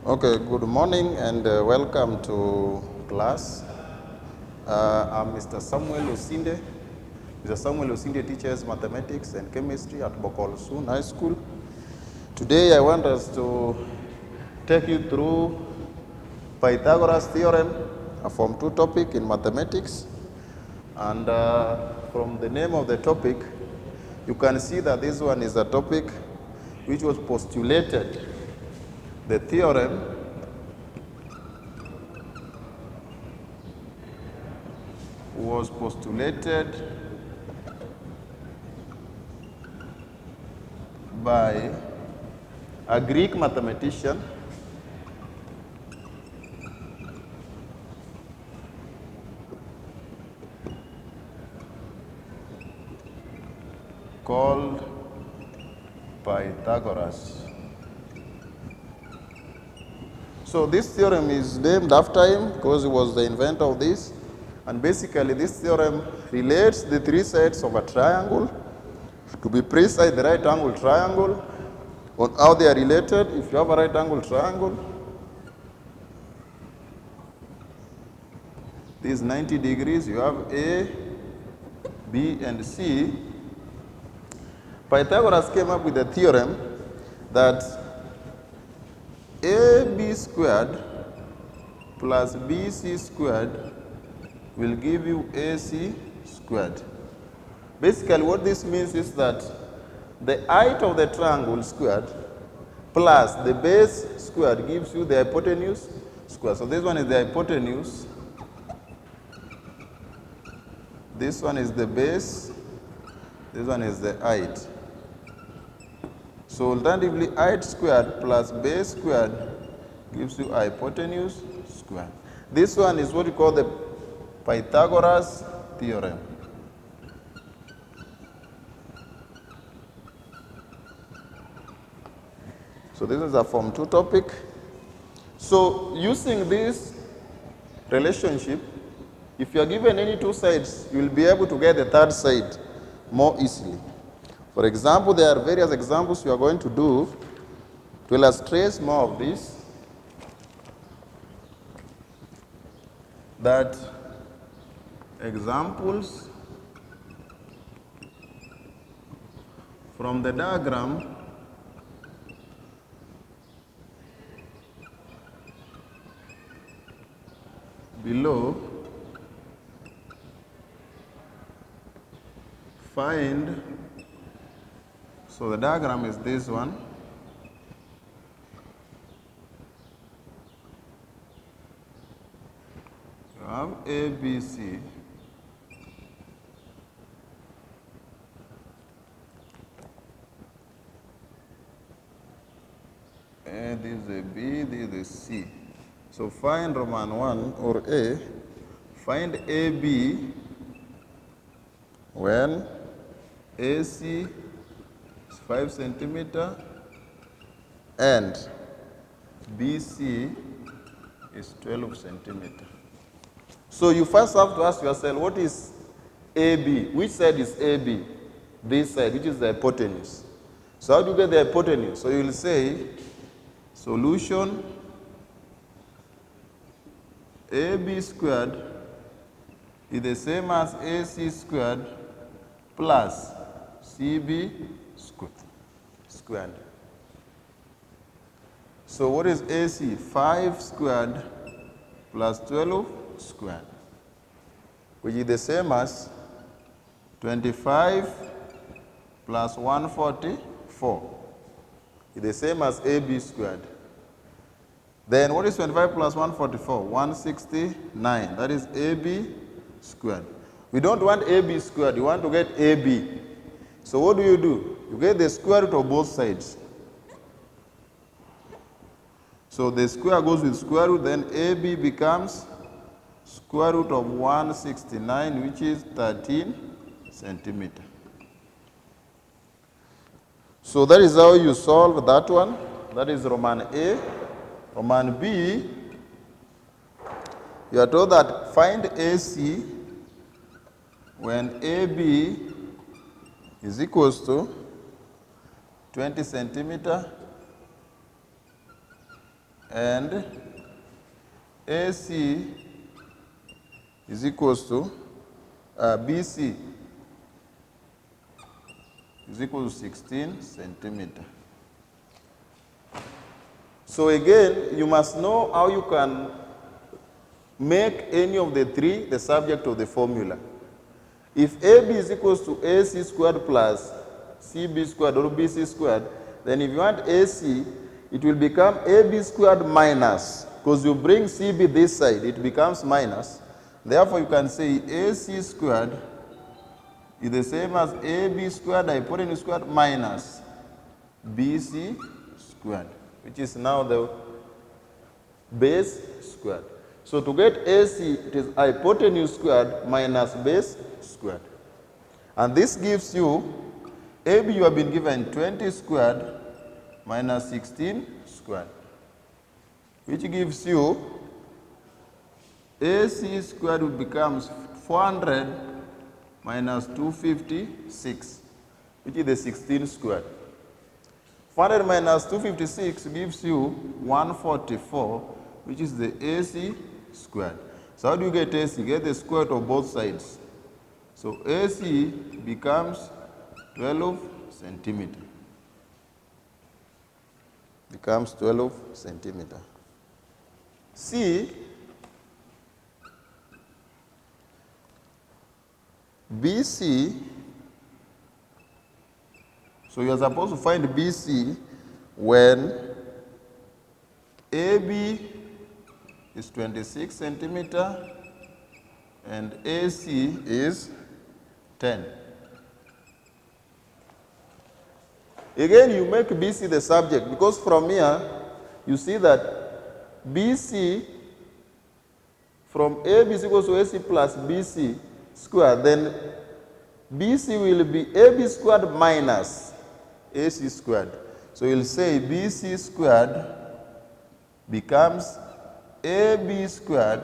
Okay, good morning and welcome to class. I'm Mr. Samuel Osinde. Mr. Samuel Osinde teaches mathematics and chemistry at Boqol High School. Today I want us to take you through Pythagoras Theorem, a Form 2 topic in mathematics. And from the name of the topic, you can see that this one is a topic which was postulated. The theorem was postulated by a Greek mathematician called Pythagoras. So this theorem is named after him because he was the inventor of this. And basically this theorem relates the three sides of a triangle. To be precise, the right angle triangle, on how they are related. If you have a right angle triangle, this is 90 degrees, you have A, B, and C. Pythagoras came up with a theorem that AB squared plus BC squared will give you AC squared. Basically, what this means is that the height of the triangle squared plus the base squared gives you the hypotenuse squared. So this one is the hypotenuse, this one is the base, this one is the height. So alternatively, height squared plus base squared gives you hypotenuse squared. This one is what we call the Pythagoras Theorem. So this is a Form 2 topic. So using this relationship, if you are given any two sides, you will be able to get the third side more easily. For example, there are various examples we are going to do to illustrate more of this. That examples from the diagram below find, so the diagram is this one. You have A, B, C. And this is a B, this is a C. So find Roman 1 or A, find AB when AC is 5 centimeter and BC is 12 centimeter. So you first have to ask yourself, what is AB? Which side is AB? This side, which is the hypotenuse. So how do you get the hypotenuse? So you will say, solution AB squared is the same as AC squared plus CB squared. So what is AC? 5 squared plus 12 squared, which is the same as 25 plus 144. It's the same as AB squared. Then what is 25 plus 144? 169. That is AB squared. We don't want AB squared. You want to get AB. So what do? You get the square root of both sides. So the square goes with square root, then AB becomes square root of 169, which is 13 centimeter. So that is how you solve that one. That is Roman A. Roman B, you are told that find AC when AB is equals to 20 centimeter and AC is equals to BC is equal to 16 centimeter. So again, you must know how you can make any of the three the subject of the formula. If AB is equals to AC squared plus CB squared or BC squared, then if you want AC, it will become AB squared minus, because you bring CB this side, it becomes minus. Therefore, you can say AC squared is the same as AB squared hypotenuse squared minus BC squared, which is now the base squared. So to get AC, it is hypotenuse squared minus base squared. And this gives you, AB you have been given 20 squared minus 16 squared, which gives you AC squared will becomes 400 minus 256, which is the 16 squared. 400 minus 256 gives you 144, which is the AC squared. So how do you get AC? You get the square root of both sides. So AC becomes 12 centimeter. Becomes 12 centimeter. C, BC, so you are supposed to find BC when AB is 26 centimeter and AC is 10. Again, you make BC the subject, because from here, you see that BC from AB is equal to AC plus BC squared, then BC will be AB squared minus AC squared. So you'll say BC squared becomes AB squared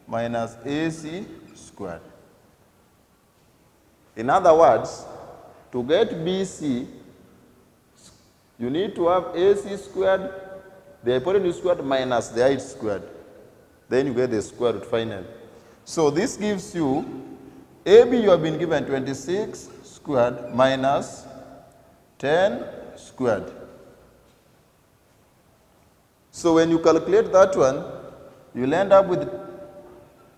minus AC squared. In other words, to get BC, you need to have AC squared, the hypotenuse squared minus the height squared. Then you get the square root finally. So this gives you, AB you have been given 26 squared minus 10 squared. So when you calculate that one, you'll end up with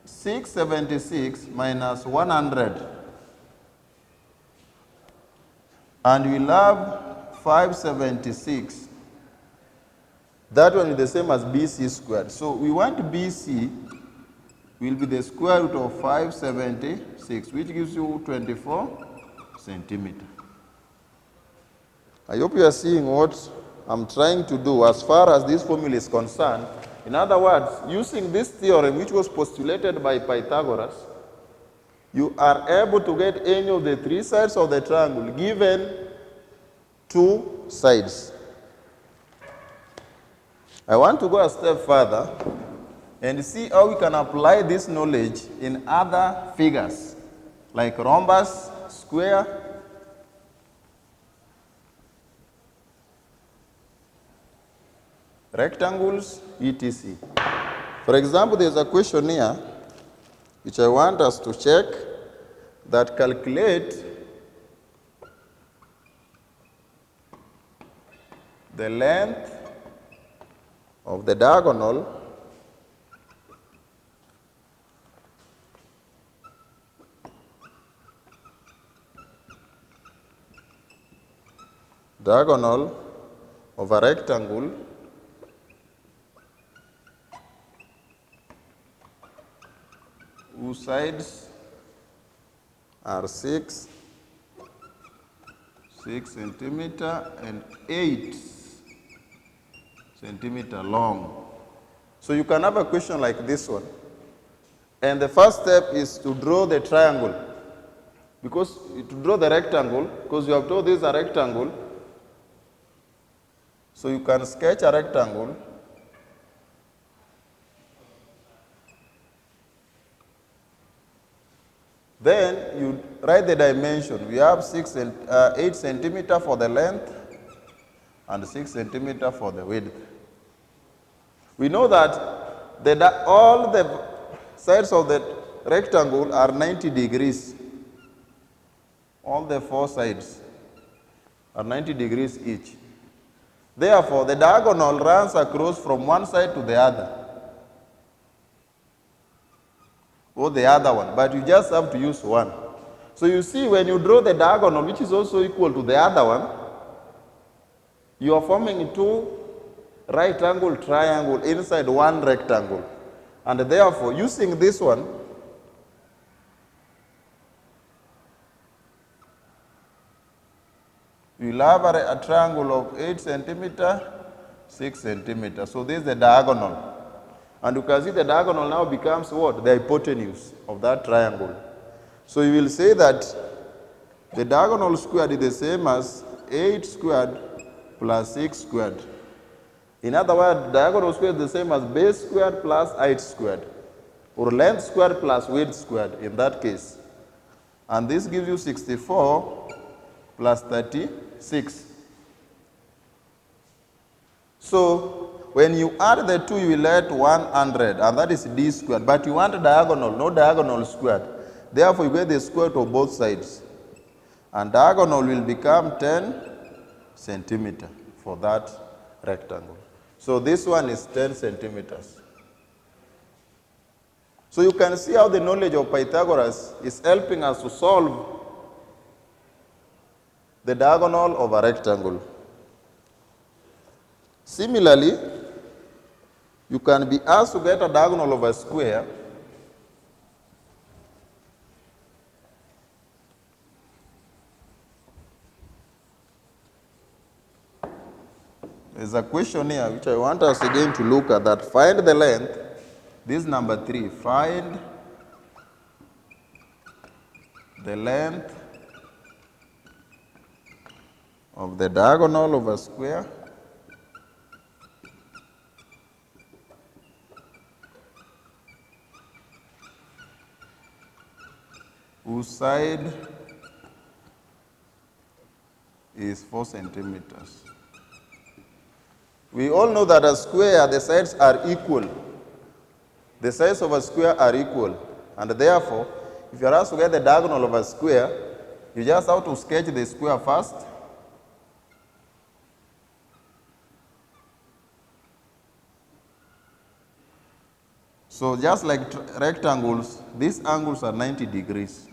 676 minus 100. And you'll have 576. That one is the same as BC squared. So we want BC will be the square root of 576, which gives you 24 centimeter. I hope you are seeing what I'm trying to do as far as this formula is concerned. In other words, using this theorem, which was postulated by Pythagoras, you are able to get any of the three sides of the triangle given two sides. I want to go a step further and see how we can apply this knowledge in other figures, like rhombus, square, rectangles, etc. For example, there's a question here which I want us to check that calculate the length of the diagonal of a rectangle whose sides are 6 centimeter and 8 centimeter long. So you can have a question like this one. And the first step is to draw the triangle. Because to draw the rectangle, because you have told this is a rectangle, so you can sketch a rectangle. Then you write the dimension. We have 8 centimeter for the length and 6 centimeter for the width. We know that all the sides of the rectangle are 90 degrees. All the four sides are 90 degrees each. Therefore, the diagonal runs across from one side to the other, or the other one, but you just have to use one. So you see, when you draw the diagonal, which is also equal to the other one, you are forming two right angle triangle inside one rectangle. And therefore, using this one, you will have a triangle of 8 centimeter, 6 centimeter. So this is the diagonal. And you can see the diagonal now becomes what? The hypotenuse of that triangle. So you will say that the diagonal squared is the same as 8 squared plus 6 squared. In other words, diagonal squared is the same as base squared plus height squared, or length squared plus width squared in that case. And this gives you 64 plus 36. So when you add the two, you will get 100, and that is d squared. But you want diagonal, no diagonal squared. Therefore, you get the square root of both sides. And diagonal will become 10 centimeter for that rectangle. So this one is 10 centimeters. So you can see how the knowledge of Pythagoras is helping us to solve the diagonal of a rectangle. Similarly, you can be asked to get a diagonal of a square. There's a question here which I want us again to look at, that find the length. This is number 3. Find the length of the diagonal of a square whose side is 4 centimeters. We all know that a square, the sides are equal. The sides of a square are equal. And therefore, if you are asked to get the diagonal of a square, you just have to sketch the square first. So just like rectangles, these angles are 90 degrees.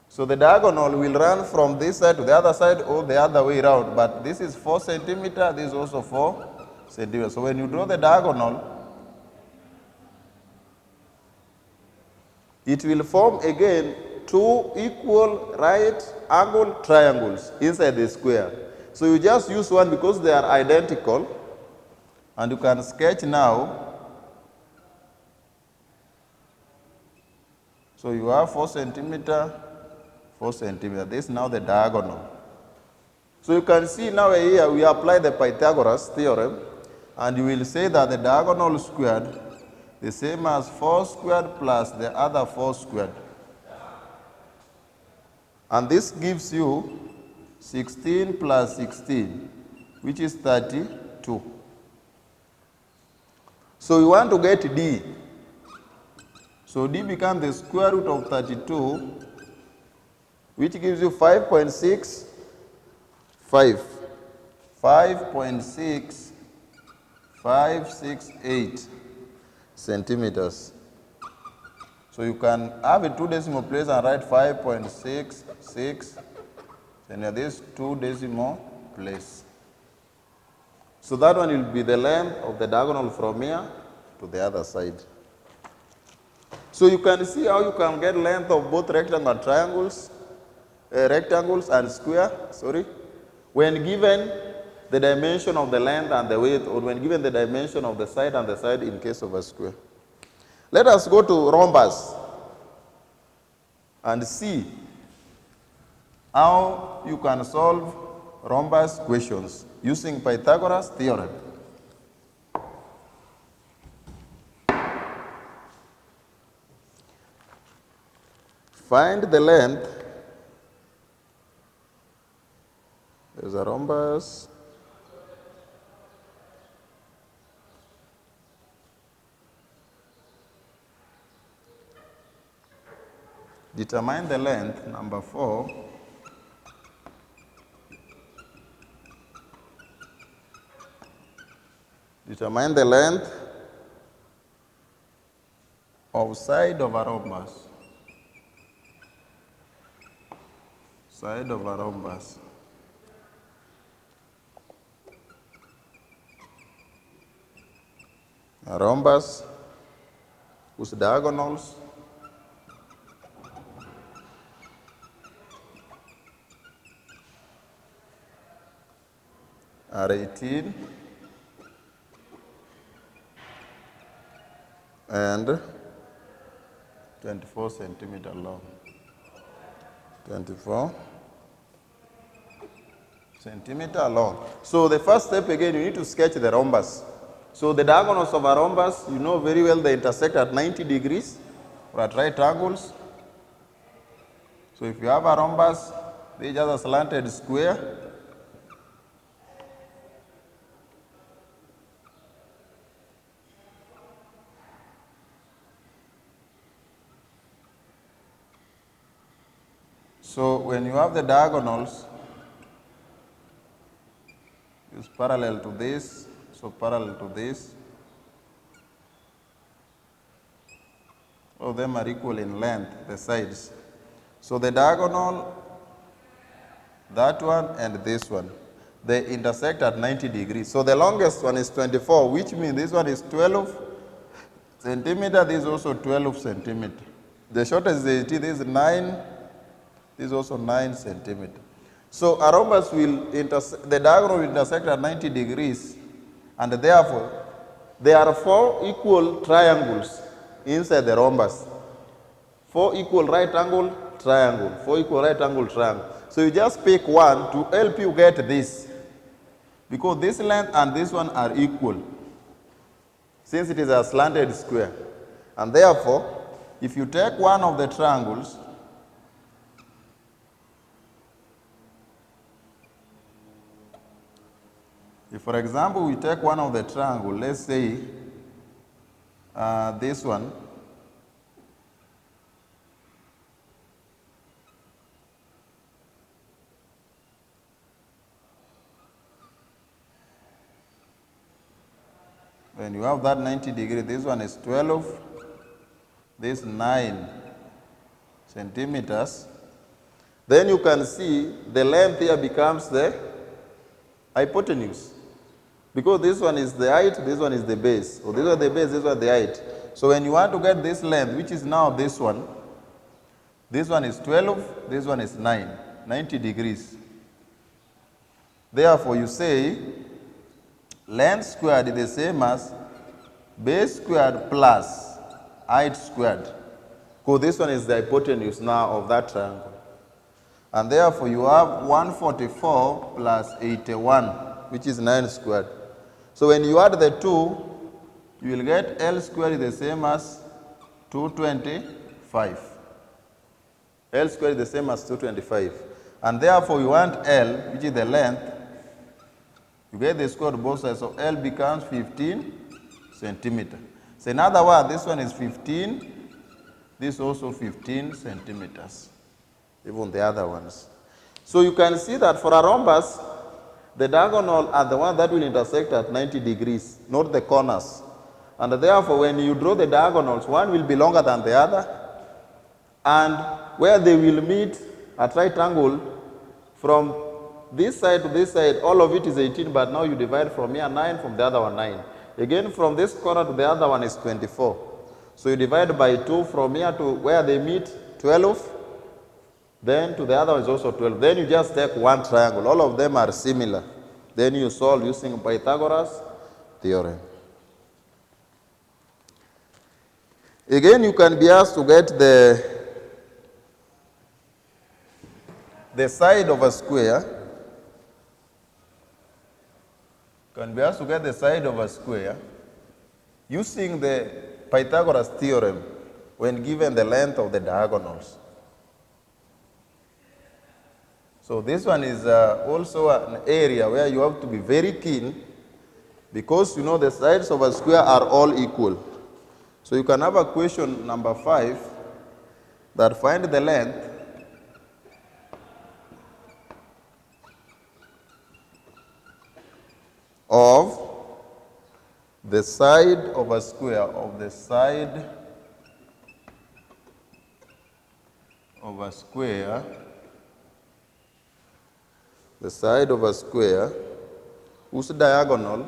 So the diagonal will run from this side to the other side or the other way around. But this is 4 centimeters, this is also 4 centimeters. So when you draw the diagonal, it will form again two equal right angle triangles inside the square. So you just use one because they are identical. And you can sketch now. So you have 4 centimeters, 4 centimeters. This is now the diagonal. So you can see now here we apply the Pythagoras theorem, and you will say that the diagonal squared is the same as 4 squared plus the other 4 squared. And this gives you 16 plus 16, which is 32. So we want to get d. So d becomes the square root of 32, which gives you 5.6568 centimeters. So you can have a 2 decimal place and write 5.66, and this 2 decimal place. So that one will be the length of the diagonal from here to the other side. So you can see how you can get length of both rectangles and square, when given the dimension of the length and the width, or when given the dimension of the side and the side in case of a square. Let us go to Rhombus and see how you can solve Rhombus questions using Pythagoras theorem. Find the length. There's a rhombus. Determine the length, number 4, determine the length of side of a rhombus. Side of a rhombus. A rhombus whose diagonals are 18 and 24 centimeter long. 24 centimeter long. So the first step again, you need to sketch the rhombus. So the diagonals of a rhombus, you know very well they intersect at 90 degrees or at right angles. So if you have a rhombus, they just a slanted square. So when you have the diagonals, it's parallel to this, so parallel to this. All of them are equal in length, the sides. So the diagonal, that one and this one, they intersect at 90 degrees. So the longest one is 24, which means this one is 12 centimeter, this is also 12 centimeter. The shortest is 18, this is 9, this is also 9 centimeter. So a rhombus will intersect, the diagonal will intersect at 90 degrees, and therefore there are 4 equal triangles inside the rhombus. 4 equal right angle triangle, 4 equal right angle triangle. So you just pick one to help you get this, because this length and this one are equal, since it is a slanted square. And therefore, if you take one of the triangles, if for example we take one of the triangle, let's say this one, when you have that 90 degree, this one is 12, this 9 centimeters, then you can see the length here becomes the hypotenuse. Because this one is the height, this one is the base. Or this one is the base, this one is the height. So when you want to get this length, which is now this one is 12, this one is 9, 90 degrees. Therefore, you say length squared is the same as base squared plus height squared. Because this one is the hypotenuse now of that triangle. And therefore, you have 144 plus 81, which is 9 squared. So when you add the two, you will get L squared is the same as 225. L squared is the same as 225. And therefore, you want L, which is the length, you get the square of both sides. So L becomes 15 centimeter. So in other words, this one is 15, this also 15 centimeters. Even the other ones. So you can see that for a rhombus, the diagonal are the one that will intersect at 90 degrees, not the corners. And therefore, when you draw the diagonals, one will be longer than the other. And where they will meet at right angle, from this side to this side, all of it is 18, but now you divide from here 9, from the other one 9. Again, from this corner to the other one is 24. So you divide by 2 from here to where they meet, 12. Then to the other one is also 12. Then you just take one triangle. All of them are similar. Then you solve using Pythagoras Theorem. Again, you can be asked to get the side of a square. You can be asked to get the side of a square using the Pythagoras Theorem when given the length of the diagonals. So this one is also an area where you have to be very keen, because you know the sides of a square are all equal. So you can have a question number 5. that find the length of the side of a square, of the side of a square, the side of a square whose diagonal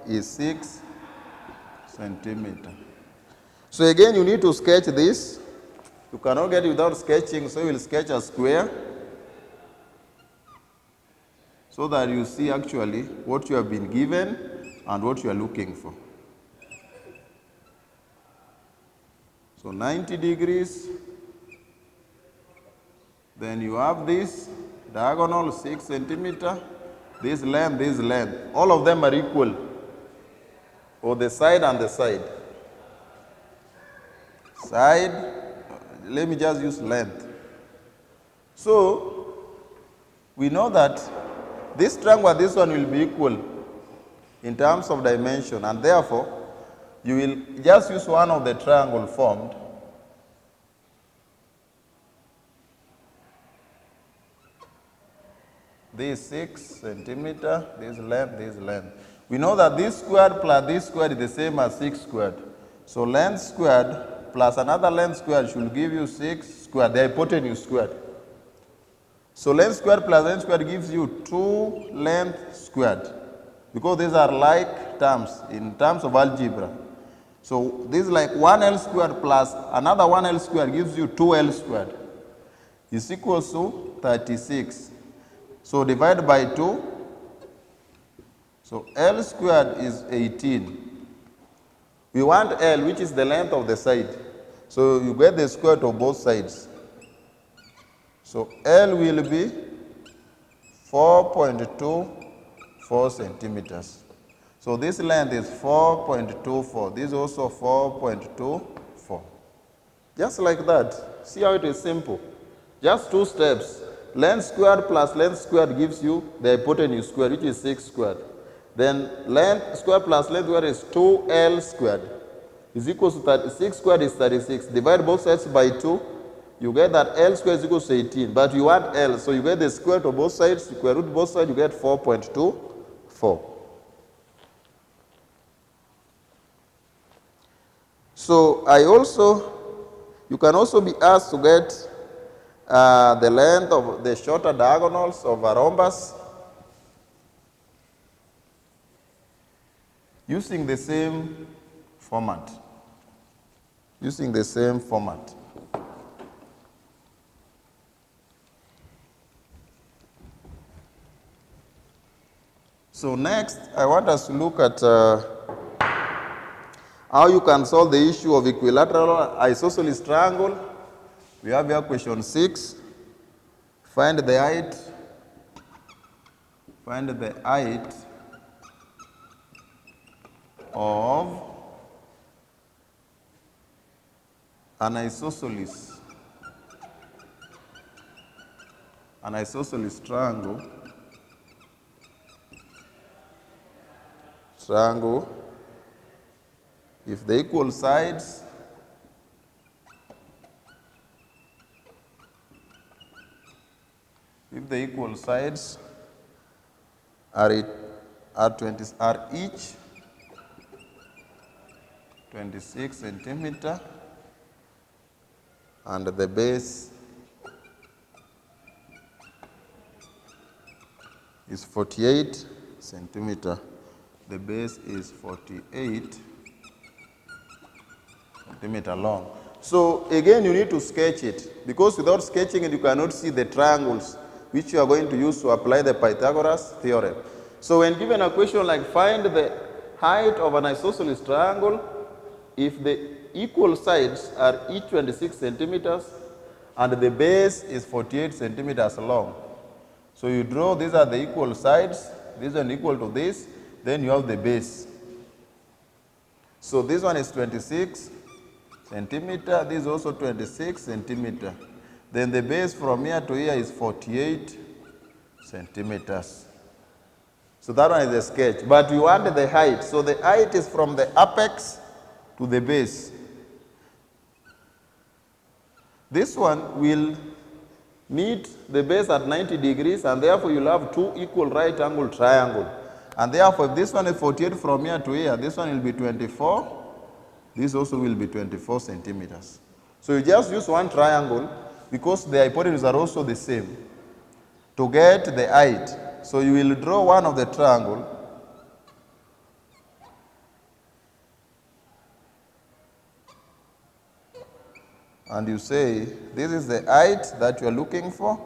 is 6 centimeters. So again, you need to sketch this. You cannot get it without sketching, so you will sketch a square so that you see actually what you have been given and what you are looking for. So 90 degrees, then you have this diagonal 6 centimeters, this length, all of them are equal, or the side and the side. Let me just use length. So, we know that this triangle and this one will be equal in terms of dimension, and therefore, you will just use one of the triangle formed. This 6 centimeters, this length. We know that this squared plus this squared is the same as 6 squared. So length squared plus another length squared should give you 6 squared, the hypotenuse squared. So length squared plus length squared gives you 2 length squared, because these are like terms in terms of algebra. So this is like 1L squared plus another 1L squared gives you 2L squared is equals to 36. So divide by 2. So L squared is 18. We want L, which is the length of the side. So you get the square root of both sides. So L will be 4.24 centimeters. So this length is 4.24. This is also 4.24. Just like that. See how it is simple. Just 2 steps. Length squared plus length squared gives you the hypotenuse squared, which is 6 squared. Then length squared plus length squared is 2L squared is equals to 36 squared is 36. Divide both sides by 2. You get that L squared is equals to 18. But you want L, so you get the square root of both sides. Square root both sides, you get 4.24. So you can also be asked to get the length of the shorter diagonals of a rhombus using the same format. So next, I want us to look at how you can solve the issue of equilateral isosceles triangle. We have here question 6. Find the height of an isosceles triangle if the equal sides are each 26 centimeters and the base is 48 centimeters. The base is 48 centimeters long. So again, you need to sketch it, because without sketching it, you cannot see the triangles which you are going to use to apply the Pythagoras theorem. So when given a question like find the height of an isosceles triangle, if the equal sides are each 26 centimeters and the base is 48 centimeters long. So you draw, these are the equal sides, this one equal to this, then you have the base. So this one is 26 centimeters, this is also 26 centimeters. Then the base from here to here is 48 centimeters. So that one is the sketch. But we want the height. So the height is from the apex to the base. This one will meet the base at 90 degrees, and therefore you'll have two equal right angle triangle. And therefore, if this one is 48 from here to here, this one will be 24. This also will be 24 centimeters. So you just use one triangle because the hypotenuse are also the same to get the height. So you will draw one of the triangle. And you say, this is the height that you are looking for.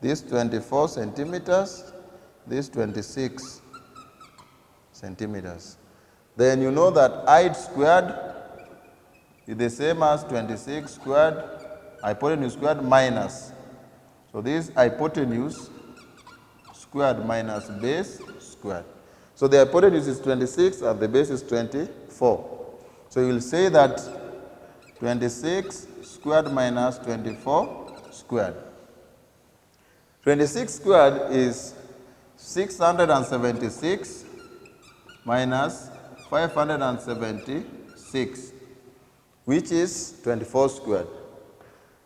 This 24 centimeters, this 26 centimeters. Then you know that height squared is the same as 26 squared, hypotenuse squared minus. So this hypotenuse squared minus base squared. So the hypotenuse is 26 and the base is 24. So you will say that 26 squared minus 24 squared. 26 squared is 676 minus 576, which is 24 squared.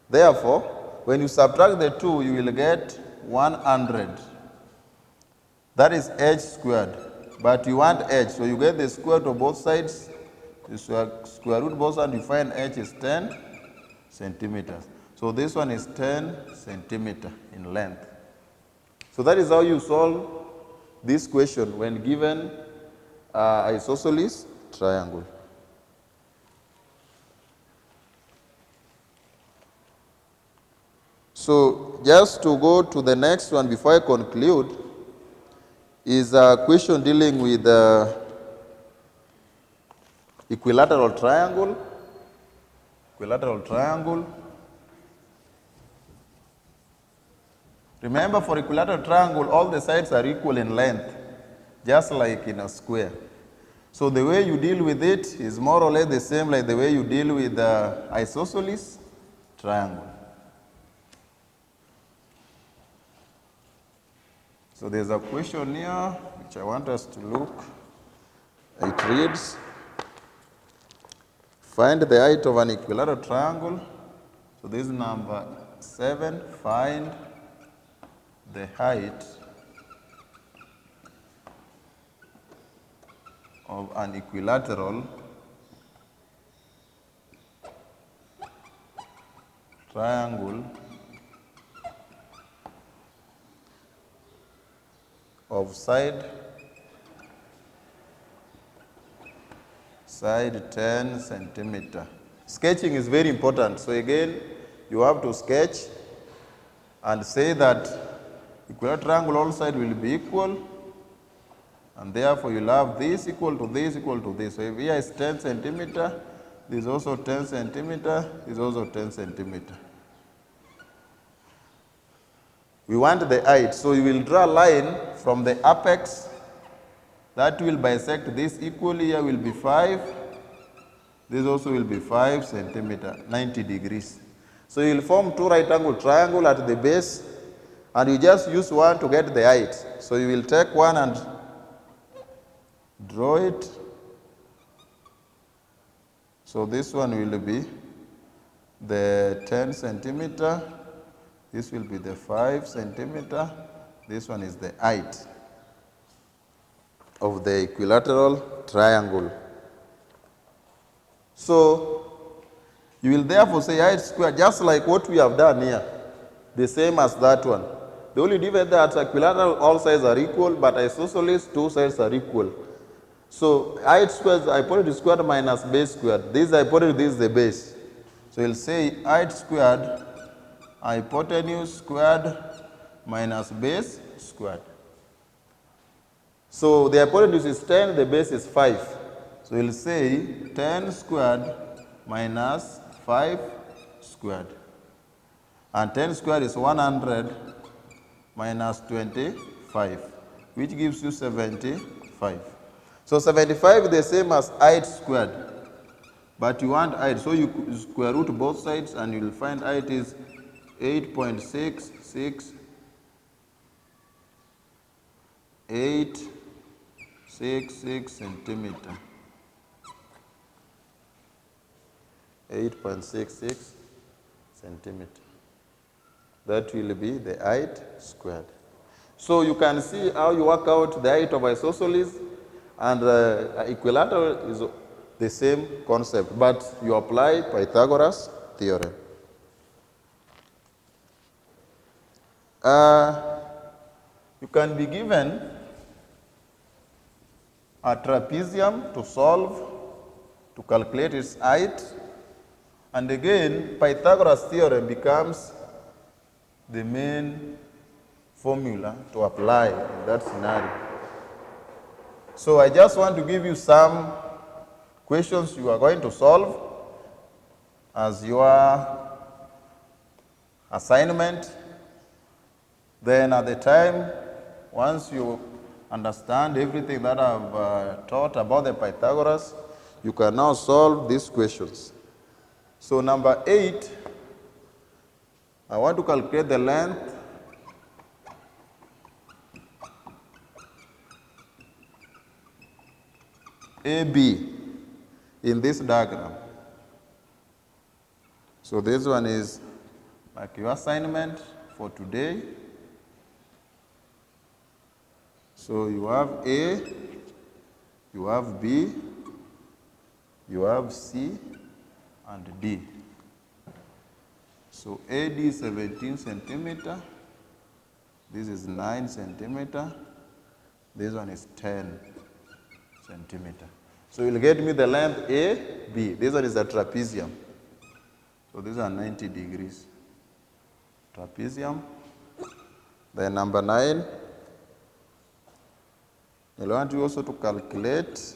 Therefore, when you subtract the two, you will get 100. That is h squared. But you want h, so you get the square root of both sides. You square root both sides, you find h is 10 centimeters. So this one is 10 centimeter in length. So that is how you solve this question when given isosceles triangle. So just to go to the next one before I conclude is a question dealing with equilateral triangle. Equilateral triangle. Remember, for equilateral triangle, all the sides are equal in length, just like in a square. So the way you deal with it is more or less the same like the way you deal with the isosceles triangle. So there's a question here which I want us to look. It reads, find the height of an equilateral triangle. So this is number 7. Find the height of an equilateral triangle of side 10 centimeter. Sketching is very important. So again, you have to sketch and say that equilateral triangle all sides will be equal, and therefore you'll have this equal to this equal to this. So if here is 10 centimeter, this is also 10 centimeter, this is also 10 centimeter. We want the height, so you will draw a line from the apex that will bisect this equally. Here will be 5, this also will be 5 centimeter, 90 degrees. So you will form two right angle triangle at the base, and you just use one to get the height. So you will take one and draw it. So this one will be the 10 centimeter. This will be the 5 centimeter. This one is the height of the equilateral triangle. So you will therefore say height squared, just like what we have done here, the same as that one. The only difference that equilateral all sides are equal, but isosceles two sides are equal. So height squared is hypotenuse squared minus base squared. This is hypotenuse, this is the base. So you'll say height squared, hypotenuse squared minus base squared. So the hypotenuse is 10, the base is 5. So you'll say 10 squared minus 5 squared. And 10 squared is 100 minus 25, which gives you 75. So 75 is the same as height squared. But you want height, so you square root both sides and you will find height is 8.66 866 centimeter. 8.66 centimeter. That will be the height squared. So you can see how you work out the height of isosceles, and equilateral is the same concept, but you apply Pythagoras theorem. You can be given a trapezium to solve, to calculate its height, and again Pythagoras theorem becomes the main formula to apply in that scenario. So I just want to give you some questions you are going to solve as your assignment. Then at the time, once you understand everything that I've taught about the Pythagoras, you can now solve these questions. So number 8, I want to calculate the length AB in this diagram. So this one is like your assignment for today. So you have A, you have B, you have C, and D. So AD is 17 centimeter, this is 9 centimeter, this one is 10 centimeter. So you'll get me the length A, B. This one is a trapezium. So these are 90 degrees. Trapezium. Then number 9, I want you also to calculate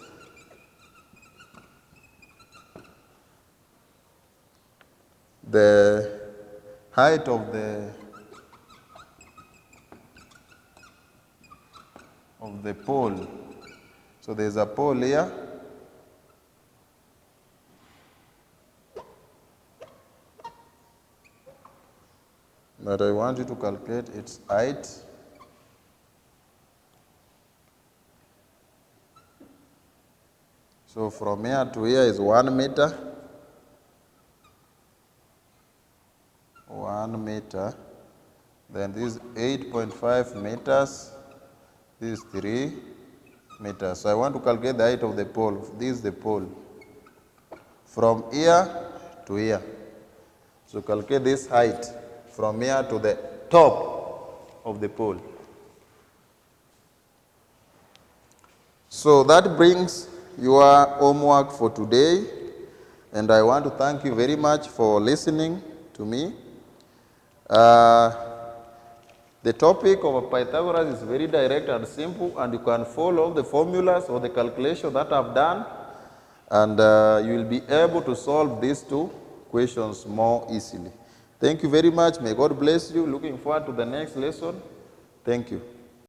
the height of the pole. So there's a pole here. But I want you to calculate its height. So from here to here is 1 meter. 1 meter. Then this is 8.5 meters. This is 3 meters. So I want to calculate the height of the pole. This is the pole. From here to here. So calculate this height from here to the top of the pole. So that brings your homework for today, and I want to thank you very much for listening to me. The topic of Pythagoras is very direct and simple, and you can follow the formulas or the calculation that I've done, and you will be able to solve these two questions more easily. Thank you very much. May God bless you. Looking forward to the next lesson. Thank you.